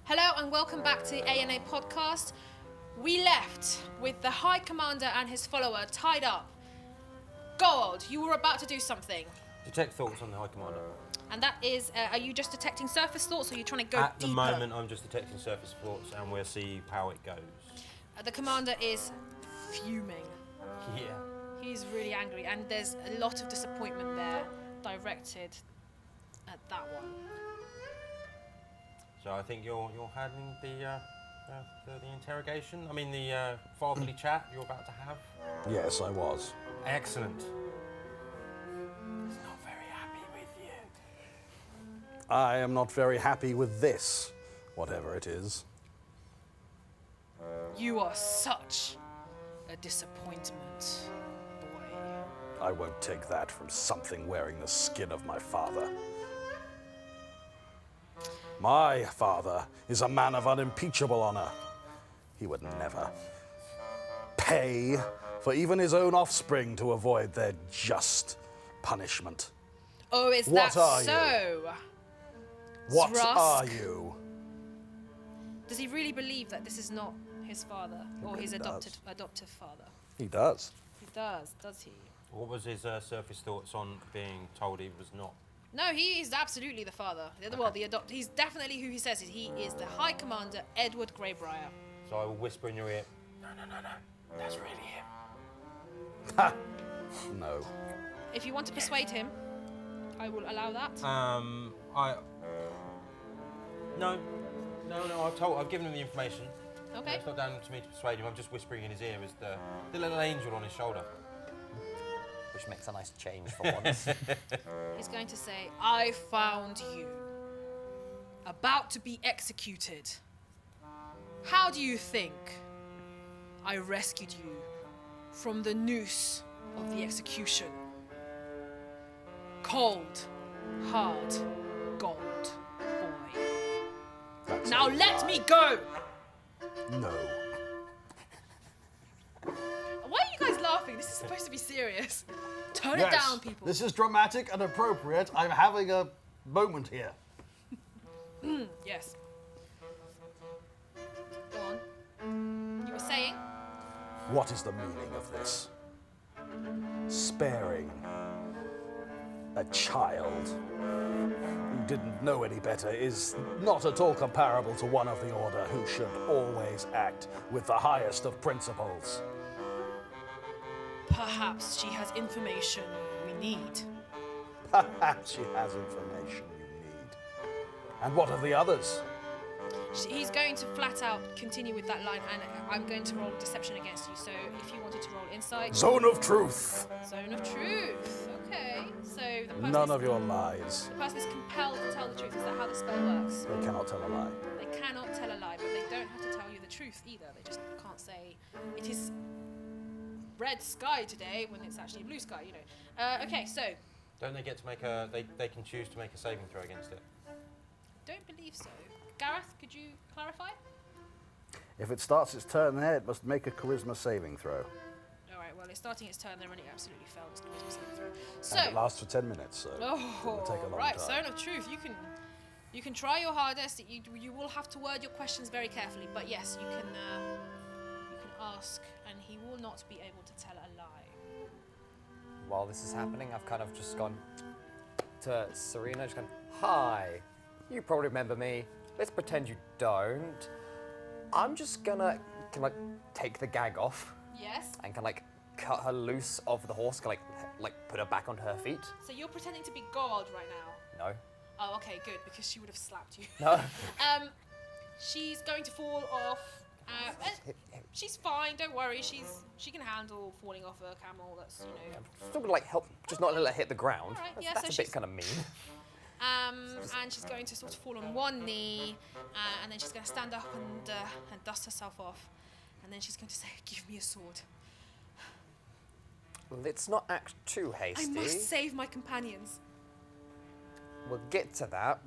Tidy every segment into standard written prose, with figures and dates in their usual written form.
Hello and welcome back to A&A Podcast. We left with the High Commander and his follower tied up. Gold, you were about to do something. Detect thoughts on the High Commander. And that is, are you just detecting surface thoughts or are you trying to go At deeper? the moment, I'm just detecting surface thoughts and we'll see how it goes. The Commander is fuming. Yeah. He's really angry and there's a lot of disappointment there directed at that one. So I think you're handling the interrogation. I mean the fatherly chat you're about to have. Yes, I was. Excellent. He's not very happy with you. I am not very happy with this, whatever it is. You are such a disappointment, boy. I won't take that from something wearing the skin of my father. My father is a man of unimpeachable honor. He would never pay for even his own offspring to avoid their just punishment. Oh, is What that are so? What Zrusk? are you? Does he really believe that this is not his father or his really does. adoptive father? He does. He does he? What was his surface thoughts on being told he was not? No, he is absolutely the father. Well, he's definitely who he says he is the High Commander, Edward Greybriar. So I will whisper in your ear, no, that's really him. Ha! No. If you want to persuade him, I will allow that. No, I've given him the information. Okay. It's not down to me to persuade him, I'm just whispering in his ear as the little angel on his shoulder. Which makes a nice change for once. He's going to say, I found you, about to be executed. How do you think I rescued you from the noose of the execution? Cold, hard, gold, boy. That's Now a let lie. me go! No. Why are you guys laughing? This is supposed to be serious. Tone it Yes, down, people. this is dramatic and appropriate. I'm having a moment here. Yes. Go on. You were saying? What is the meaning of this? Sparing a child who didn't know any better is not at all comparable to one of the Order who should always act with the highest of principles. Perhaps she has information we need. Perhaps she has information you need. And what of the others? He's going to flat out continue with that line, and I'm going to roll deception against you. So if you wanted to roll insight. Zone of truth. Zone of truth. Okay. So the person None is, of your lies. the person is compelled to tell the truth. Is that how the spell works? They cannot tell a lie. They cannot tell a lie, but they don't have to tell you the truth either. They just can't say it is red sky today when it's actually blue sky. You know. Okay. So Don't they get to make they can choose to make a saving throw against it? don't believe so. Gareth, could you clarify? If it starts its turn there, it must make a charisma saving throw. All right. Well, it's starting its turn there, and it absolutely failed its charisma saving throw. So. And it lasts for 10 minutes, so it will take a long right, time. Zone of Truth. You can try your hardest. You will have to word your questions very carefully, but yes, you can ask, and he will not be able to tell a lie. While this is happening, I've kind of just gone to Serena, just gone, hi, you probably remember me. Let's pretend you don't. I'm just gonna take the gag off Yes. and cut her loose off the horse, like put her back on her feet. So you're pretending to be God right now. No. Oh, okay, good, because she would have slapped you. No. She's going to fall off. And she's fine. Don't worry. She can handle falling off a camel. That's Still gonna help, just not let her hit the ground. All right, yeah, That's so a she's- bit kind of mean. And she's going to sort of fall on one knee, and then she's going to stand up and dust herself off, and then she's going to say, "Give me a sword. Let's not act too hasty. I must save my companions." We'll get to that.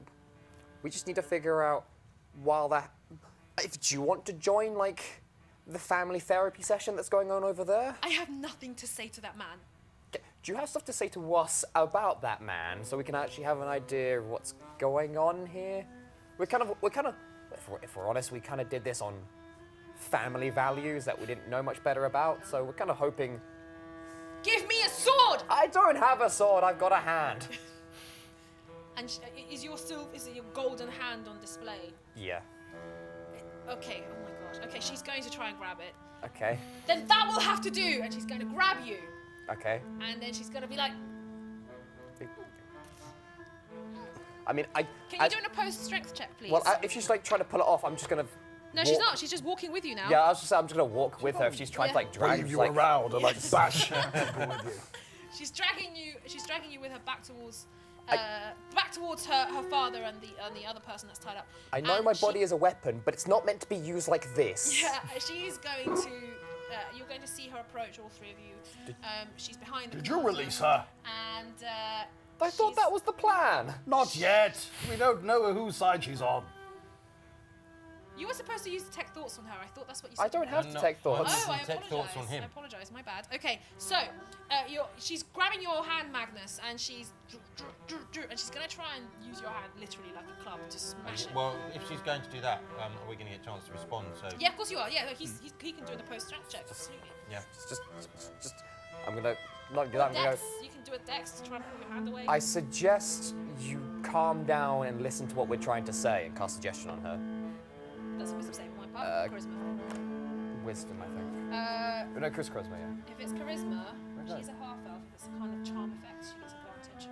We just need to figure out while that. Do you want to join the family therapy session that's going on over there? I have nothing to say to that man. Do you have stuff to say to us about that man, so we can actually have an idea of what's going on here? We're kind of if we're honest, we kind of did this on family values that we didn't know much better about. So we're kind of hoping. Give me a sword! I don't have a sword. I've got a hand. And is it your golden hand on display? Yeah. Okay, oh my god. Okay, she's going to try and grab it. Okay. Then that will have to do, and she's going to grab you. Okay. And then she's going to be like, I mean, can you do an opposed strength check, please? Well, if she's like trying to pull it off, I'm just gonna. No, she's not. She's just walking with you now. Yeah, I was just saying, I'm just gonna walk with her if she's trying to like drag Wave you like, around and like bash people with you. She's dragging you with her back towards her father and the other person that's tied up. I know And my body is a weapon, but it's not meant to be used like this. Yeah, she's going to. You're going to see her approach, all three of you. She's behind the Did you corner, release her? And I thought that was the plan. Not yet. We don't know whose side she's on. You were supposed to use detect thoughts on her. I thought that's what you said. I don't have to No, take thoughts. Oh, I Detect apologise. thoughts on him. I apologise. My bad. Okay, so she's grabbing your hand, Magnus, and she's and she's going to try and use your hand literally like a club to smash it. Well, if she's going to do that, are we going to get a chance to respond? So Yeah, of course you are. Yeah, he can do the post strength check. Absolutely. yeah. Just, I'm gonna not do that. I'm gonna Dex, go. you can do a dex to try and pull your hand away. I suggest you calm down and listen to what we're trying to say and cast suggestion on her. That's a wisdom save on my part. Charisma. Wisdom, I think. No, charisma, yeah. If it's charisma, she's a half elf. If it's a kind of charm effect, she gets advantage.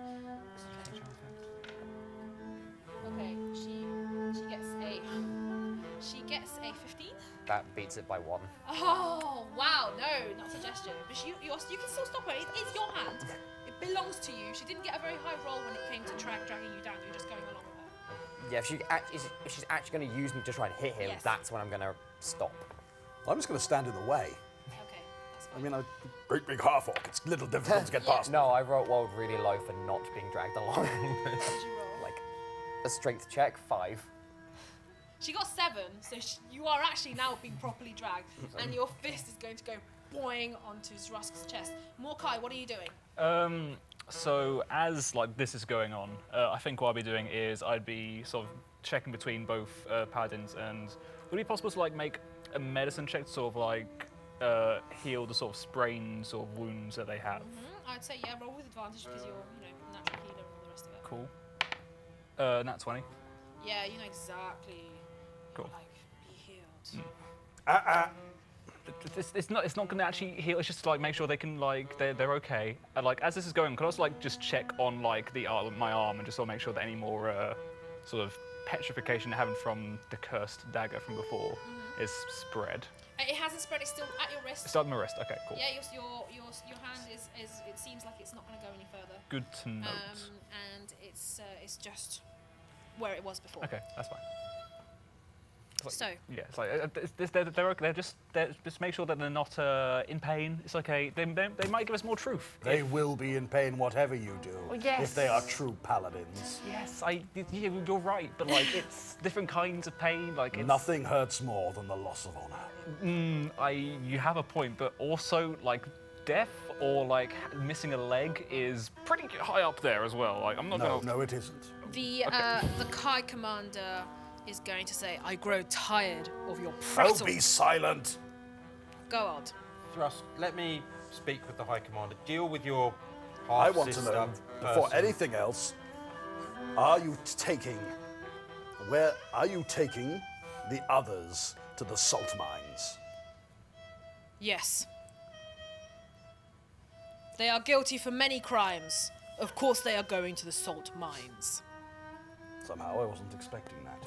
Okay, she gets a 15. That beats it by 1. Oh wow, no, not suggestion. But you can still stop her. It is your hand. It belongs to you. She didn't get a very high roll when it came to dragging you down. You're just going along with her. Yeah, if she's actually going to use me to try and hit him, Yes. that's when I'm going to stop. I'm just going to stand in the way. Okay, that's I fine. mean, a great big half orc. It's a little difficult to get past. No, I rolled really low for not being dragged along. What did you roll? Like, a strength check, 5. She got 7, so you are actually now being properly dragged, and your fist is going to go boing onto Zrusk's chest. Morkai, what are you doing? So as like this is going on, I think what I'd be doing is I'd be sort of checking between both paladins, and would it be possible to like make a medicine check to sort of like heal the sort of sprains or wounds that they have? I'd say yeah, roll with advantage because you're natural healer and all the rest of it. Cool. Nat 20. Yeah, you know exactly. Cool. Like be healed. It's not going to actually heal. It's just to, like make sure they can like they're okay. And like as this is going, can I also like just check on like the my arm and just sort of make sure that any more sort of petrification having from the cursed dagger from before is spread. It hasn't spread. It's still at your wrist. It's on my wrist. Okay, cool. Yeah, your hand is. It seems like it's not going to go any further. Good to note. And it's just where it was before. Okay, that's fine. It's So like, yeah, it's like they're okay. Just make sure that they're not in pain. It's okay. They might give us more truth. They will be in pain whatever you do. Oh, yes. If they are true paladins. Yes, yeah, you're right. But like, it's different kinds of pain. Like, it's, Nothing hurts more than the loss of honor. You have a point, but also like death or like missing a leg is pretty high up there as well. Like, I'm not No, gonna. no, it isn't. the Kai commander is going to say, "I grow tired of your prattle." Oh, be silent. Go on. Thrust, let me speak with the High Commander. Deal with your I half want to sister. know, before person. anything else, are you taking the others to the salt mines? Yes. They are guilty for many crimes. Of course, they are going to the salt mines. Somehow I wasn't expecting that.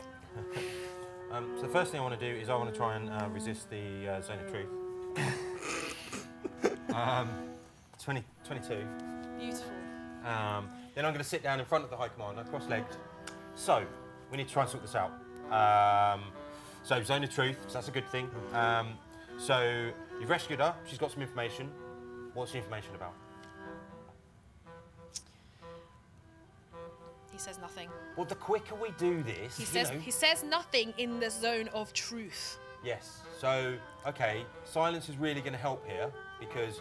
So the first thing I want to do is I want to try and resist the Zone of Truth. 22. Beautiful. Then I'm going to sit down in front of the High Commander, cross-legged. So, we need to try and sort this out. So, Zone of Truth, so that's a good thing. So, you've rescued her, she's got some information. What's the information about? He says nothing. Well, the quicker we do this, He says nothing in the zone of truth. Yes. So, okay, silence is really going to help here because,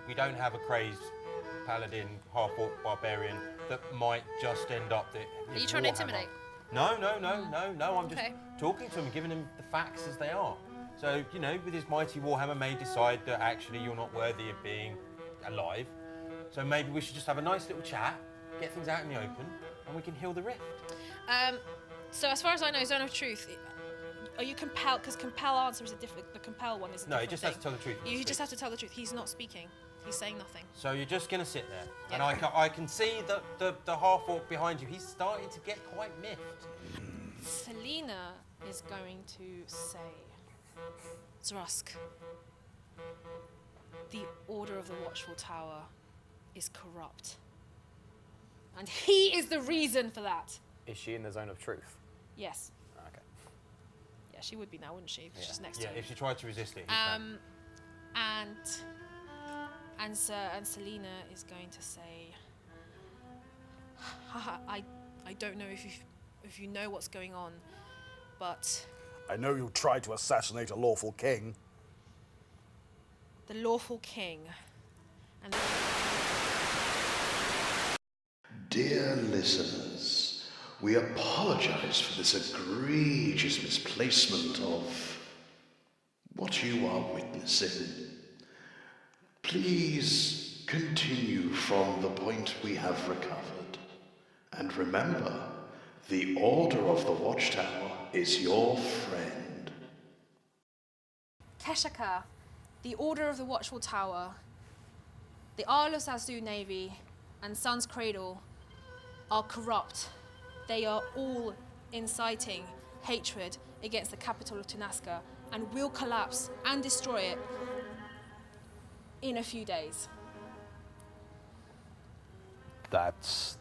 we don't have a crazed paladin, half-orc barbarian that might just end up that Are you trying to intimidate? No. I'm just Okay. talking to him and giving him the facts as they are. So, you know, with his mighty warhammer may decide that actually you're not worthy of being alive. So maybe we should just have a nice little chat, get things out in the open, and we can heal the rift. So as far as I know, Zone of Truth, are you compelled? Because compel answer is a different. The compel one is a No, he different just thing. has to tell the truth. when You he just speaks. have to tell the truth. He's not speaking. He's saying nothing. So you're just going to sit there. And Yeah. I can see that the half-orc behind you, he's starting to get quite miffed. Selena is going to say, Zrusk, the Order of the Watchful Tower is corrupt. And he is the reason for that. Is she in the zone of truth? Yes. Okay. Yeah, she would be now, wouldn't she? If she's next Yeah, to you. if she tried to resist it, he can. And Selena is going to say, haha, I don't know if you know what's going on, but I know you tried to assassinate a lawful king. the lawful king and Dear listeners, we apologize for this egregious misplacement of what you are witnessing. Please continue from the point we have recovered. And remember, the Order of the Watchtower is your friend. Keshaka, the Order of the Watchful Tower, the Isle of Zazu Navy, and Sun's Cradle are corrupt. They are all inciting hatred against the capital of Tunaska and will collapse and destroy it in a few days. That's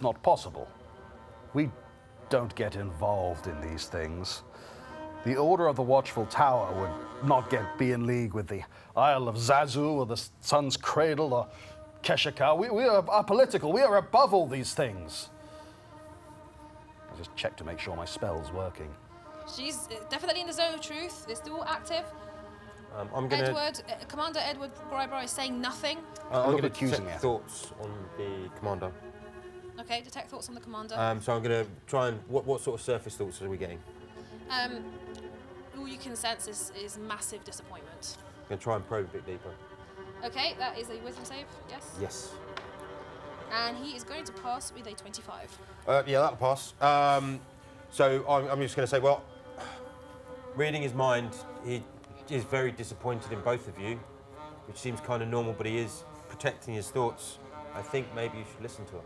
not possible. We don't get involved in these things. The Order of the Watchful Tower would not be in league with the Isle of Zazu or the Sun's Cradle or Keshaka. We are apolitical. We are above all these things. I just check to make sure my spell's working. She's definitely in the zone of truth. It's still active. I'm going to Commander Edward Grybar is saying nothing. I'm Look going to accusing detect you. thoughts on the commander. Okay, detect thoughts on the commander. So I'm going to try and what sort of surface thoughts are we getting? All you can sense is massive disappointment. I'm going to try and probe a bit deeper. Okay, that is a wisdom save, yes? Yes. And he is going to pass with a 25. Yeah, that'll pass. So I'm just going to say, well, reading his mind, he is very disappointed in both of you, which seems kind of normal, but he is protecting his thoughts. I think maybe you should listen to him.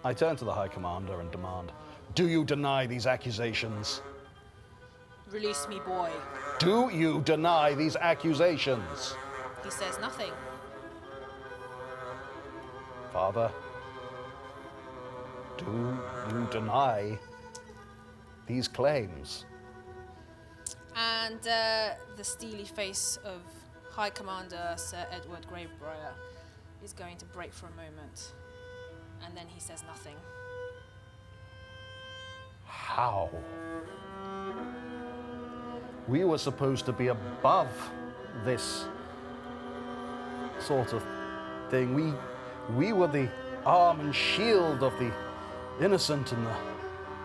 I turn to the High Commander and demand, do you deny these accusations? Release me, boy. Do you deny these accusations? He says nothing. Father, do you deny these claims? And the steely face of High Commander Sir Edward Gravebriar is going to break for a moment. And then he says nothing. How? We were supposed to be above this sort of thing. We were the arm and shield of the innocent and the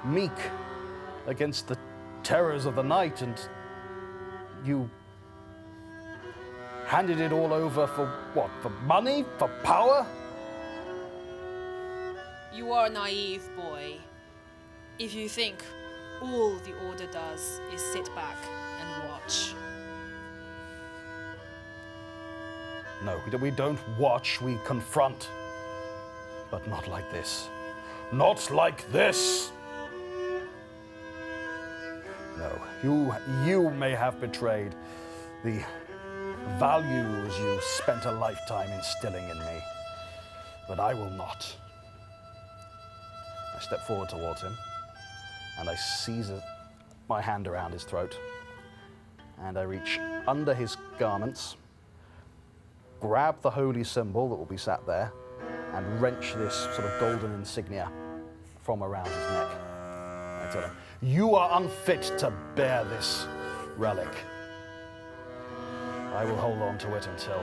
meek against the terrors of the night, and you handed it all over for what? For money? For power? You are a naive boy if you think all the Order does is sit back and watch. No, we don't watch, we confront. But not like this. Not like this! No, you may have betrayed the values you spent a lifetime instilling in me, but I will not. I step forward towards him, and I seize my hand around his throat, and I reach under his garments, grab the holy symbol that will be sat there, and wrench this sort of golden insignia from around his neck. I tell him, you are unfit to bear this relic. I will hold on to it until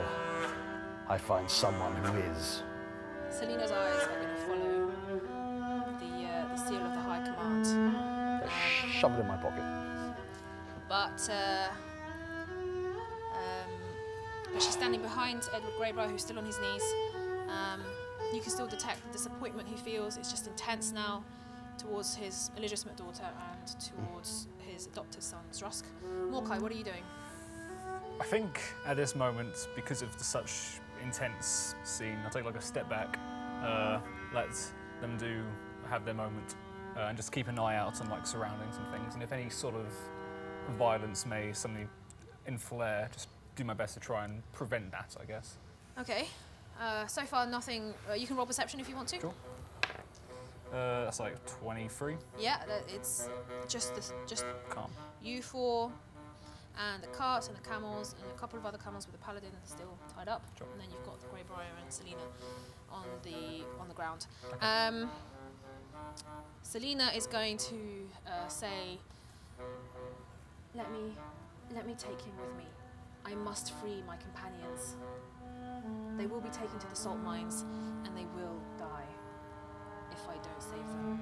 I find someone who is. Selena's eyes are going to follow shove it in my pocket. But as she's standing behind Edward Greybriar, who's still on his knees, you can still detect the disappointment he feels. It's just intense now towards his illegitimate daughter and towards his adoptive son, Zrusk. Morkai, what are you doing? I think at this moment, because of such intense scene, I'll take like a step back, let them have their moment, and just keep an eye out on like surroundings and things. And if any sort of violence may suddenly inflare, just do my best to try and prevent that, I guess. Okay. So far, nothing. You can roll perception if you want to. Sure. That's like 23. Yeah, it's just Calm. you four, and the cart and the camels, and a couple of other camels with the paladin still tied up. Sure. And then you've got the Greybriar and Selena on the ground. Okay. Selena is going to say, "Let me take him with me. I must free my companions. They will be taken to the salt mines, and they will die if I don't save them."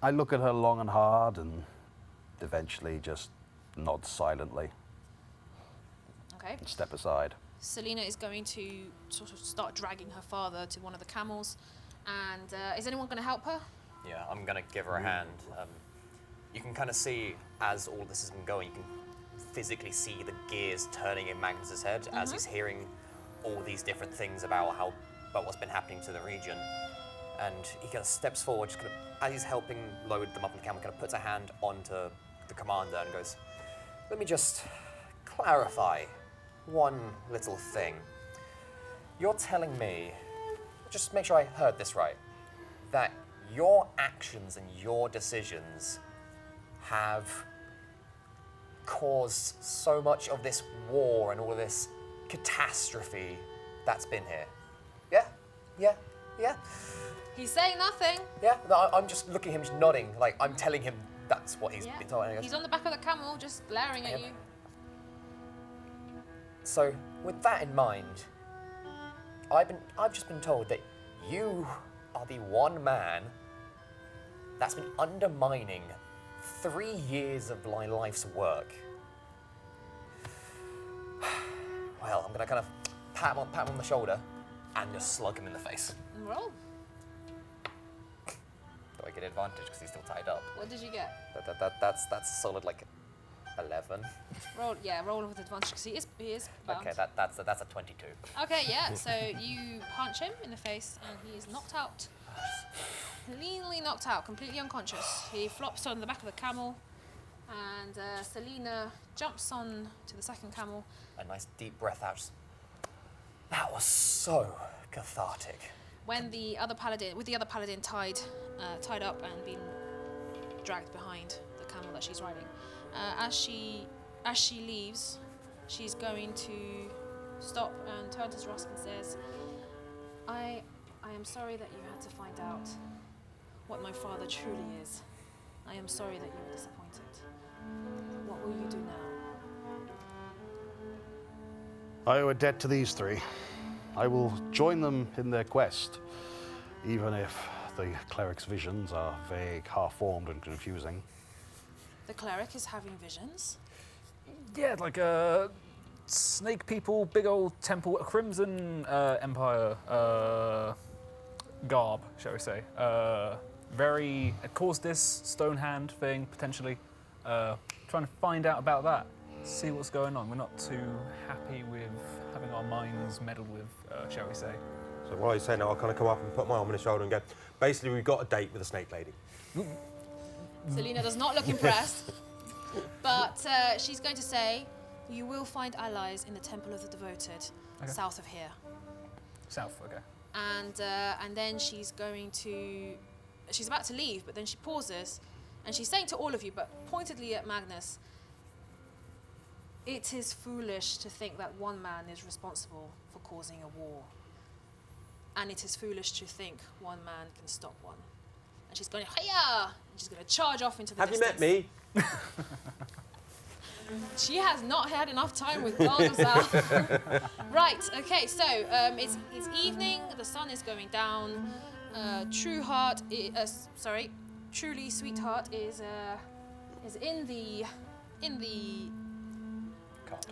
I look at her long and hard and eventually just nod silently Okay. and step aside. Selena is going to sort of start dragging her father to one of the camels. And is anyone going to help her? Yeah, I'm gonna give her a hand. You can kind of see as all this has been going, you can physically see the gears turning in Magnus's head as he's hearing all these different things about what's been happening to the region. And he kind of steps forward, just kind of, as he's helping load them up in the camel, kind of puts a hand onto the commander and goes, "Let me just clarify one little thing. You're telling me, just make sure I heard this right, that your actions and your decisions have caused so much of this war and all of this catastrophe that's been here. Yeah? Yeah? Yeah? He's saying nothing. Yeah? No, I'm just looking at him, just nodding, like I'm telling him that's what he's been told. And he goes, He's on the back of the camel, just glaring at Yep. you. So, with that in mind, I've just been told that you are the one man that's been undermining 3 years of my life's work. Well, I'm gonna kind of pat him on the shoulder and just slug him in the face. Roll. Do I get advantage because he's still tied up? What did you get? That's a solid like 11. Roll with advantage because he is bound. Okay, that's a 22. Okay, yeah. So you punch him in the face, and he is knocked out. Cleanly knocked out, completely unconscious. He flops on the back of the camel, and Selena jumps on to the second camel. A nice deep breath out. That was so cathartic. When the other paladin, tied up and being dragged behind the camel that she's riding, as she leaves, she's going to stop and turn to Zrusk and says, I am sorry that you had to find out what my father truly is. I am sorry that you were disappointed. What will you do now? I owe a debt to these three. I will join them in their quest, even if the cleric's visions are vague, half-formed, and confusing. The cleric is having visions. Yeah, like snake people, big old temple, a Crimson Empire garb, shall we say. It caused this stone hand thing, potentially. Trying to find out about that, see what's going on. We're not too happy with having our minds meddled with, shall we say. So while he's saying that, I'll kind of come up and put my arm on his shoulder and go, basically, we've got a date with a snake lady. Selena does not look impressed, but she's going to say, you will find allies in the Temple of the Devoted, south of here. South, okay. And then she's about to leave, but then she pauses, and she's saying to all of you, but pointedly at Magnus, it is foolish to think that one man is responsible for causing a war. And it is foolish to think one man can stop one. And she's going, hiya! And she's going to charge off into the Have you distance. met me? She has not had enough time with Balthazar. Right, okay, so it's evening, the sun is going down. Truly Sweetheart is in the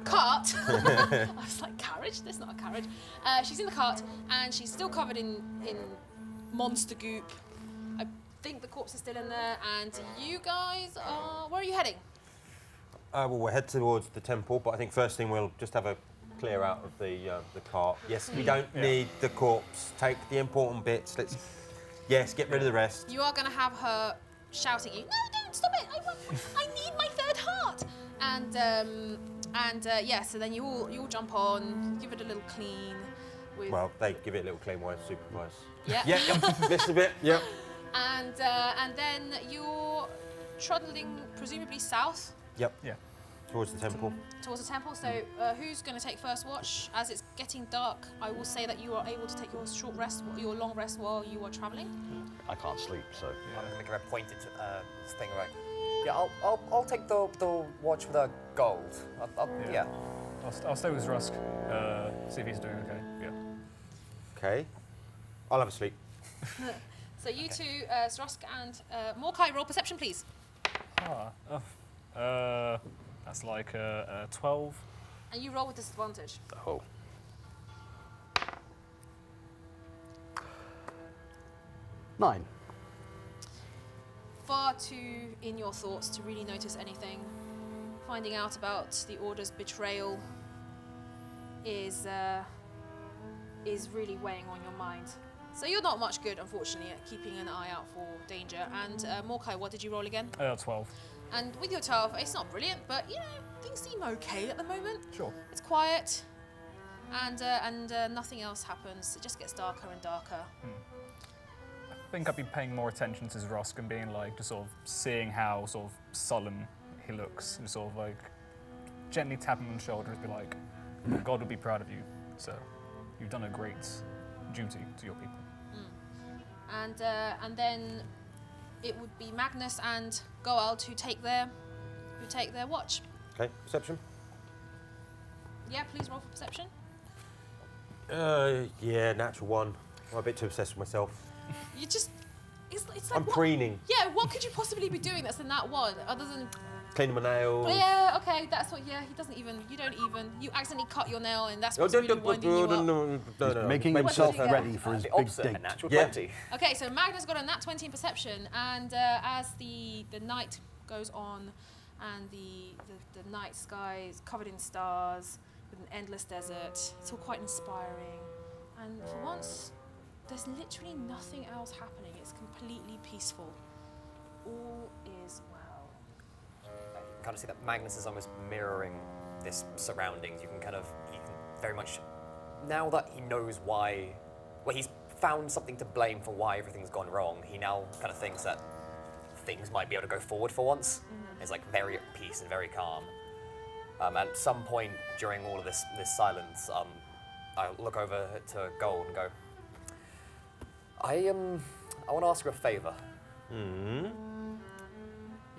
cart. I was like, carriage? There's not a carriage. She's in the cart, and she's still covered in monster goop. I think the corpse is still in there, and you guys are... Where are you heading? Well, we'll head towards the temple, but I think first thing we'll just have a clear out of the cart. Yes, we don't need the corpse. Take the important bits. Yes, get rid of the rest. You are going to have her shouting at you, no, don't, stop it, I need my third heart. So then you all jump on, give it a little clean. Well, they give it a little clean while I supervise. Yeah. Yep, missed a bit, yep. And then you're trundling presumably south. Yep. Yeah. Towards the temple. Towards the temple. So who's going to take first watch? As it's getting dark, I will say that you are able to take your short rest, your long rest while you are traveling. I can't sleep, so. I'm gonna make a pointed thing right. Yeah, I'll take the watch with the gold. Yeah. I'll stay with Rusk. See if he's doing okay. Yeah. Okay. I'll have a sleep. So you two, Srosk and Morkai, roll perception, please. That's like 12. And you roll with disadvantage. Oh. Nine. Far too in your thoughts to really notice anything. Finding out about the Order's betrayal is really weighing on your mind. So you're not much good, unfortunately, at keeping an eye out for danger. And Morkai, what did you roll again? 12. And with your 12, it's not brilliant, but you know, things seem okay at the moment. Sure. It's quiet, and nothing else happens. It just gets darker and darker. I think I'd be paying more attention to Rusk and being like, just sort of seeing how sort of sullen he looks, and sort of like gently tap him on the shoulder and be like, God would be proud of you, sir. You've done a great duty to your people. And then it would be Magnus and Goald who take their watch. Okay, perception. Yeah, please roll for perception. Yeah, natural one. I'm a bit too obsessed with myself. You just, it's like I'm what- preening. Yeah, what could you possibly be doing that's in that one other than? Cleaning my nails. Yeah, okay, that's what. Yeah, he doesn't even. You don't even. You accidentally cut your nail, and that's what's Oh, really winding you up. no. Making Maybe himself something ready for his The big opposite, a date. natural Yeah. 20. Okay, so Magnus got a nat 20 in perception, and as the night goes on, and the night sky is covered in stars with an endless desert, it's all quite inspiring. And for once, there's literally nothing else happening. It's completely peaceful. All is well. You can kind of see that Magnus is almost mirroring this surroundings. You can very much, now that he knows why, well, he's found something to blame for why everything's gone wrong, he now kind of thinks that things might be able to go forward for once. It's like very at peace and very calm. At some point during all of this silence, I look over to Gold and go, I want to ask you a favor. You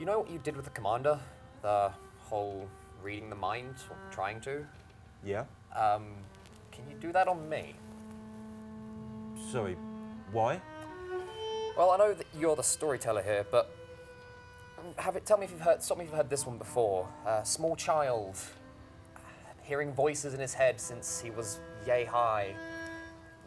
know what you did with the commander? The whole reading the mind, or trying to? Yeah. Can you do that on me? Sorry, why? Well, I know that you're the storyteller here, but tell me if you've heard this one before. Small child, hearing voices in his head since he was yay high.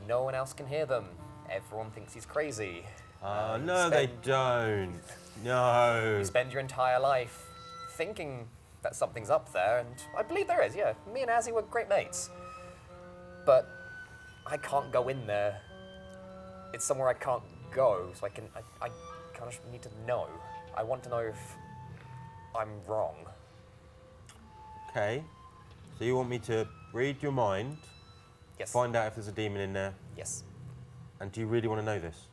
No one else can hear them. Everyone thinks he's crazy. No, they don't. No. You spend your entire life thinking that something's up there, and I believe there is, yeah. Me and Azzy were great mates. But I can't go in there. It's somewhere I can't go, so I kind of need to know. I want to know if I'm wrong. Okay. So you want me to read your mind, Yes. find out if there's a demon in there, Yes. and do you really want to know this?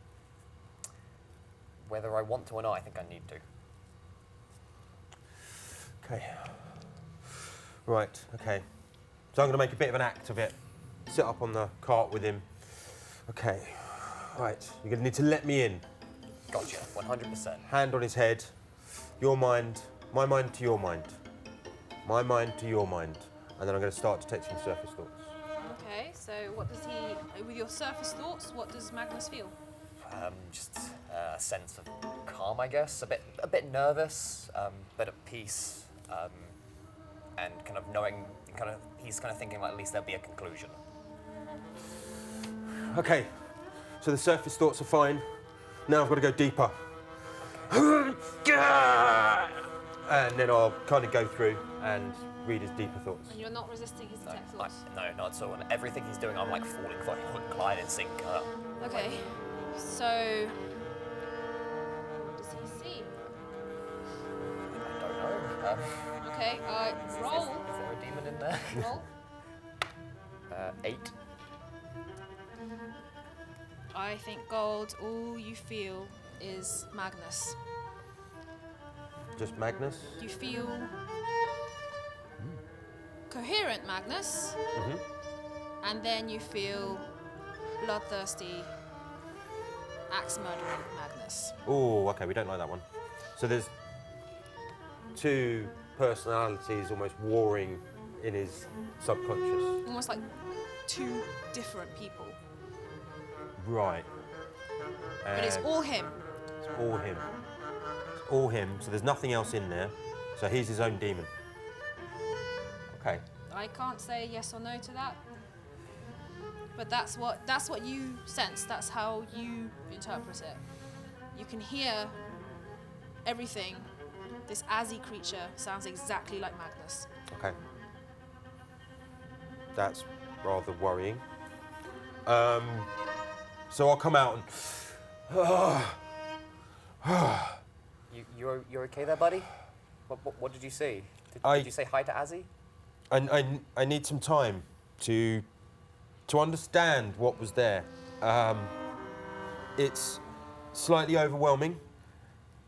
Whether I want to or not, I think I need to. Okay. Right, okay. So I'm going to make a bit of an act of it. Sit up on the cart with him. Okay. Right, you're going to need to let me in. Gotcha, 100%. Hand on his head. Your mind, my mind to your mind. My mind to your mind. And then I'm going to start detecting surface thoughts. Okay, so what does he, with your surface thoughts, what does Magnus feel? Just a sense of calm, I guess. A bit nervous, but at peace, and kind of knowing, he's kind of thinking like at least there'll be a conclusion. Okay, so the surface thoughts are fine. Now I've got to go deeper. And then I'll kind of go through and read his deeper thoughts. And you're not resisting his detect thoughts? No, not at all. And everything he's doing, I'm like falling for hook, line, and sinker. Okay, so what does he see? I don't know. Okay, roll. Is there a demon in there? Roll. 8. I think Gold, all you feel is Magnus. Just Magnus? You feel coherent Magnus, and then you feel bloodthirsty, axe murdering Magnus. Oh, okay, we don't like that one. So there's 2 personalities almost warring in his subconscious. Almost like 2 different people, Right. but it's And all him. it's all him. It's all him, so there's nothing else in there. So he's his own demon. Okay. I can't say yes or no to that, but that's what you sense. That's how you interpret it. You can hear everything. This Azzy creature sounds exactly like Magnus. Okay. That's rather worrying. So I'll come out and... You're okay there, buddy? What did you see? Did you say hi to Azzy? I need some time to understand what was there. It's slightly overwhelming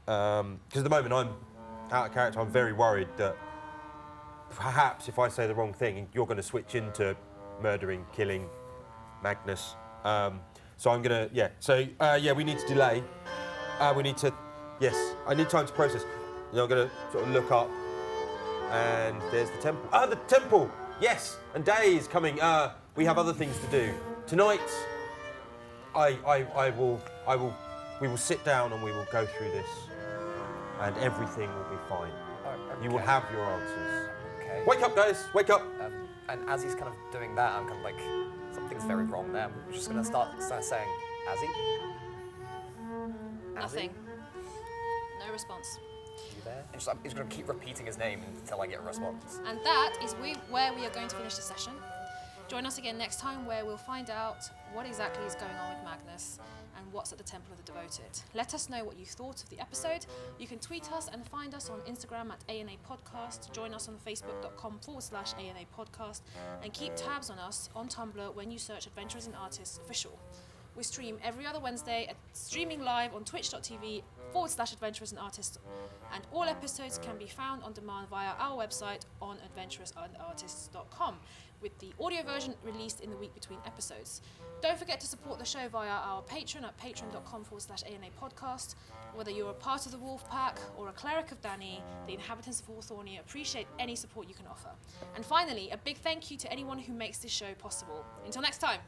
because at the moment I'm out of character. I'm very worried that perhaps if I say the wrong thing, you're going to switch into murdering, killing Magnus. So I'm gonna, So we need to delay. We need to, I need time to process. I'm gonna sort of look up, and there's the temple. Ah, the temple! Yes, and day is coming. We have other things to do tonight. We will sit down and we will go through this, and everything will be fine. Okay. You will have your answers. Okay. Wake up, guys! Wake up! And as he's kind of doing that, I'm kind of like, something's very wrong there. I'm just gonna start saying, Azzy? Nothing. No response. You there? And I'm just gonna keep repeating his name until I get a response. And that is where we are going to finish the session. Join us again next time, where we'll find out what exactly is going on with Magnus and what's at the Temple of the Devoted. Let us know what you thought of the episode. You can tweet us and find us on Instagram at ANA Podcast. Join us on Facebook.com/ANA Podcast. And keep tabs on us on Tumblr when you search Adventurers and Artists Official. We stream every other Wednesday, streaming live on twitch.tv/Adventurers and Artists. And all episodes can be found on demand via our website on adventurersandartists.com, with the audio version released in the week between episodes. Don't forget to support the show via our Patreon at patreon.com/ANA Podcast. Whether you're a part of the Wolf Pack or a cleric of Dani, the inhabitants of Hawthorne appreciate any support you can offer. And finally, a big thank you to anyone who makes this show possible. Until next time.